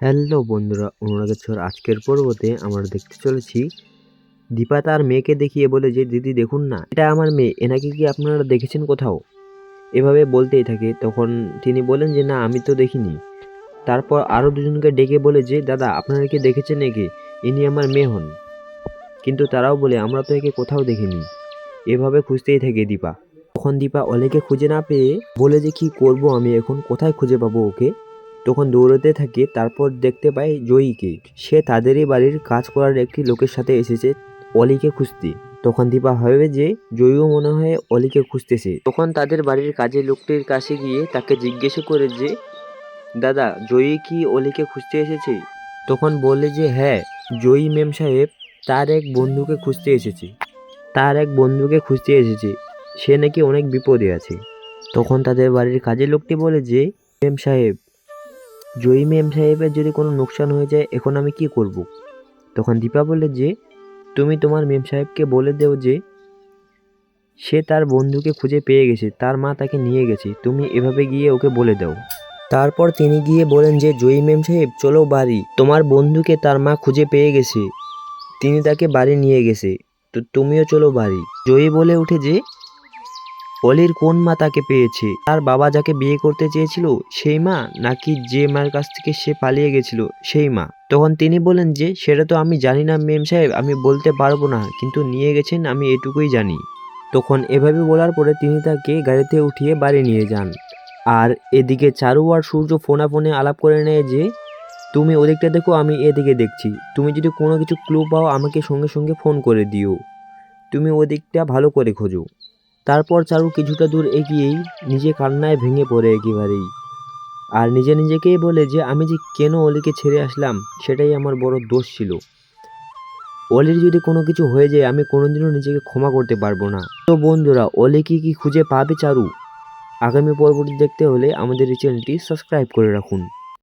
Hello বন্ধুরা, অনুরাগের ছোঁয়ার আজকের পর্বতে আমরা দেখতে চলেছি দীপা তার মেয়েকে দেখিয়ে বলে যে দিদি দেখুন না, এটা আমার মেয়ে, এনাকে কি আপনারা দেখেছেন কোথাও? এভাবে বলতেই থাকে। তখন তিনি বলেন যে না, আমি তো দেখিনি। তারপর আরও দুজনকে ডেকে বলে যে দাদা, আপনারা কি দেখেছেন একে? ইনি আমার মেয়ে হন। কিন্তু তারাও বলে আমরা তো একে কোথাও দেখিনি। এভাবে খুঁজতেই থাকে দীপা। তখন দীপা অলেকে খুঁজে না পেয়ে বলে যে কি করব আমি এখন, কোথায় খুঁজে পাবো ওকে? তখন দৌড়াতে থাকে। তারপর দেখতে পায় জয়ীকে। সে তাদেরই বাড়ির কাজ করার একটি লোকের সাথে এসেছে অলিকে খুঁজতে। তখন দীপা ভাবে যে জয়ীও মনে হয় অলিকে খুঁজতেছে। তখন তাদের বাড়ির কাজের লোকটির কাছে গিয়ে তাকে জিজ্ঞেস করে যে দাদা, জয়ী কি অলিকে খুঁজতে এসেছে? তখন বলে যে হ্যাঁ, জয়ী মেম সাহেব তার এক বন্ধুকে খুঁজতে এসেছে। সে নাকি অনেক বিপদে আছে। তখন তাদের বাড়ির কাজের লোকটি বলে যে মেম সাহেব, জয়ী মেম সাহেবের যদি কোনো লোকসান হয়ে যায়, এখন আমি কি করব? তখন দীপা বলে যে তুমি তোমার মেম সাহেবকে বলে দেও যে সে তার বন্ধুকে খুঁজে পেয়ে গেছে, তার মা তাকে নিয়ে গেছে, তুমি এভাবে গিয়ে ওকে বলে দাও। তারপর তিনি গিয়ে বলেন যে জয়ী মেম সাহেব চলো বাড়ি, তোমার বন্ধুকে তার মা খুঁজে পেয়ে গেছে, তিনি তাকে বাড়ি নিয়ে গেছে, তো তুমিও চলো বাড়ি। জয়ী বলে উঠে যে অলির কোন মা তাকে পেয়েছে? তার বাবা যাকে বিয়ে করতে চেয়েছিল সেই মা, নাকি যে মার কাছ থেকে সে পালিয়ে গেছিল সেই মা? তখন তিনি বলেন যে সেটা তো আমি জানি না মেম সাহেব, আমি বলতে পারবো না, কিন্তু নিয়ে গেছেন আমি এটুকুই জানি। তখন এভাবে বলার পরে তিনি তাকে গাড়িতে উঠিয়ে বাড়ি নিয়ে যান। আর এদিকে চারু আর সূর্য ফোনাফোনে আলাপ করে নেয় যে তুমি ওদিকটা দেখো, আমি এদিকে দেখছি, তুমি যদি কোনো কিছু ক্লু পাও আমাকে সঙ্গে সঙ্গে ফোন করে দিও, তুমি ওদিকটা ভালো করে খোঁজো। তারপর চারু কিছুটা দূর এগিয়েই নিজে কান্নায় ভেঙে পড়ে একেবারেই। আর নিজেকেই বলে যে আমি যে কেন অলিকে ছেড়ে আসলাম, সেটাই আমার বড় দোষ ছিল। অলির যদি কোনো কিছু হয়ে যায় আমি কোনোদিনও নিজেকে ক্ষমা করতে পারবো না। তো বন্ধুরা, অলি কি খুঁজে পাবে চারু? আগামী পর্বটি দেখতে হলে আমাদের এই চ্যানেলটি সাবস্ক্রাইব করে রাখুন।